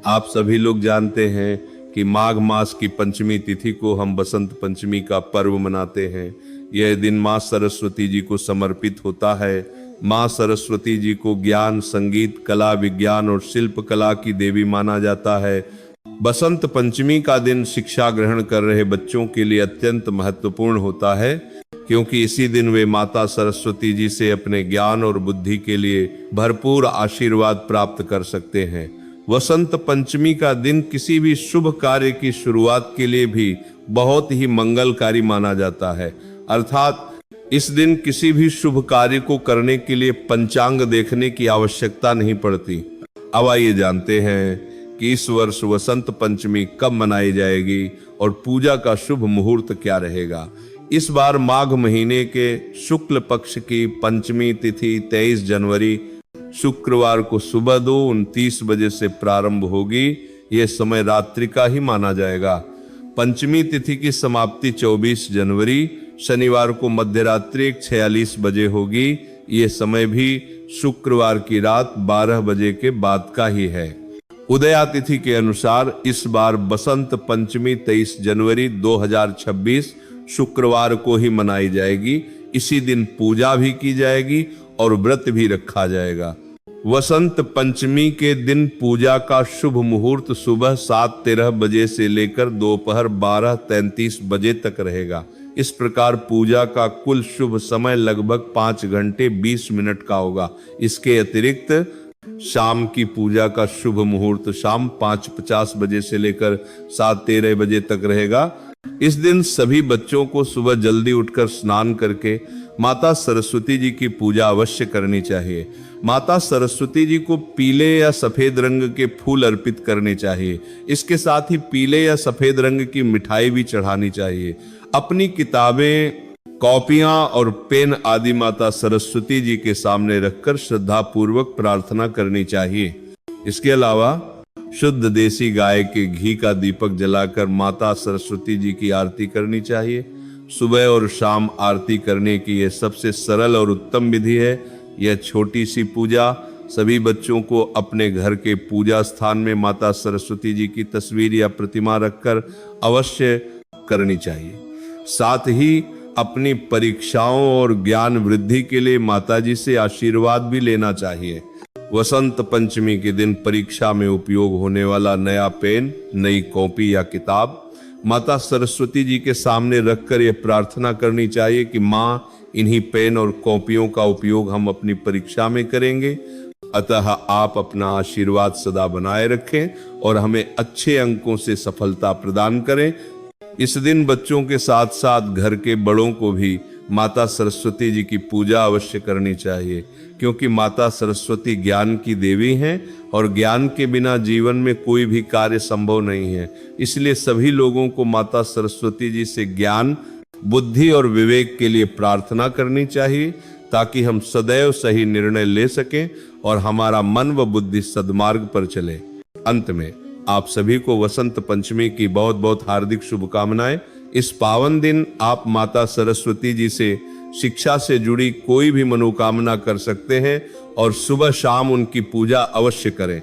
आप सभी लोग जानते हैं कि माघ मास की पंचमी तिथि को हम बसंत पंचमी का पर्व मनाते हैं। यह दिन माँ सरस्वती जी को समर्पित होता है। माँ सरस्वती जी को ज्ञान, संगीत, कला, विज्ञान और शिल्प कला की देवी माना जाता है। बसंत पंचमी का दिन शिक्षा ग्रहण कर रहे बच्चों के लिए अत्यंत महत्वपूर्ण होता है, क्योंकि इसी दिन वे माता सरस्वती जी से अपने ज्ञान और बुद्धि के लिए भरपूर आशीर्वाद प्राप्त कर सकते हैं। वसंत पंचमी का दिन किसी भी शुभ कार्य की शुरुआत के लिए भी बहुत ही मंगलकारी माना जाता है। अर्थात इस दिन किसी भी शुभ कार्य को करने के लिए पंचांग देखने की आवश्यकता नहीं पड़ती। अब आइए जानते हैं कि इस वर्ष वसंत पंचमी कब मनाई जाएगी और पूजा का शुभ मुहूर्त क्या रहेगा। इस बार माघ महीने के शुक्ल पक्ष की पंचमी तिथि 23 जनवरी शुक्रवार को सुबह 2:29 बजे से प्रारंभ होगी। यह समय रात्रि का ही माना जाएगा। पंचमी तिथि की समाप्ति 24 जनवरी शनिवार को मध्यरात्रि 1:46 बजे होगी। यह समय भी शुक्रवार की रात 12 बजे के बाद का ही है। उदया तिथि के अनुसार इस बार बसंत पंचमी 23 जनवरी 2026 शुक्रवार को ही मनाई जाएगी। इसी दिन पूजा भी की जाएगी और व्रत भी रखा जाएगा। वसंत पंचमी के दिन पूजा का शुभ मुहूर्त सुबह 7:13 बजे से लेकर दोपहर 12:33 बजे तक रहेगा। इस प्रकार पूजा का कुल शुभ समय लगभग 5 घंटे 20 मिनट का होगा। इसके अतिरिक्त शाम की पूजा का शुभ मुहूर्त शाम 5:50 बजे से लेकर 7:13 बजे तक रहेगा। इस दिन सभी बच्चों को सुबह जल्दी उठकर स्नान करके माता सरस्वती जी की पूजा अवश्य करनी चाहिए। माता सरस्वती जी को पीले या सफेद रंग के फूल अर्पित करने चाहिए। इसके साथ ही पीले या सफेद रंग की मिठाई भी चढ़ानी चाहिए। अपनी किताबें, कॉपियां और पेन आदि माता सरस्वती जी के सामने रखकर श्रद्धा पूर्वक प्रार्थना करनी चाहिए। इसके अलावा शुद्ध देसी गाय के घी का दीपक जलाकर माता सरस्वती जी की आरती करनी चाहिए। सुबह और शाम आरती करने की यह सबसे सरल और उत्तम विधि है। यह छोटी सी पूजा सभी बच्चों को अपने घर के पूजा स्थान में माता सरस्वती जी की तस्वीर या प्रतिमा रखकर अवश्य करनी चाहिए। साथ ही अपनी परीक्षाओं और ज्ञान वृद्धि के लिए माता जी से आशीर्वाद भी लेना चाहिए। वसंत पंचमी के दिन परीक्षा में उपयोग होने वाला नया पेन, नई कॉपी या किताब माता सरस्वती जी के सामने रखकर यह प्रार्थना करनी चाहिए कि माँ, इन्हीं पेन और कॉपियों का उपयोग हम अपनी परीक्षा में करेंगे। अतः आप अपना आशीर्वाद सदा बनाए रखें और हमें अच्छे अंकों से सफलता प्रदान करें। इस दिन बच्चों के साथ साथ घर के बड़ों को भी माता सरस्वती जी की पूजा अवश्य करनी चाहिए, क्योंकि माता सरस्वती ज्ञान की देवी हैं और ज्ञान के बिना जीवन में कोई भी कार्य संभव नहीं है। इसलिए सभी लोगों को माता सरस्वती जी से ज्ञान, बुद्धि और विवेक के लिए प्रार्थना करनी चाहिए, ताकि हम सदैव सही निर्णय ले सकें और हमारा मन व बुद्धि सद्मार्ग पर चले। अंत में आप सभी को वसंत पंचमी की बहुत बहुत हार्दिक शुभकामनाएं। इस पावन दिन आप माता सरस्वती जी से शिक्षा से जुड़ी कोई भी मनोकामना कर सकते हैं और सुबह शाम उनकी पूजा अवश्य करें।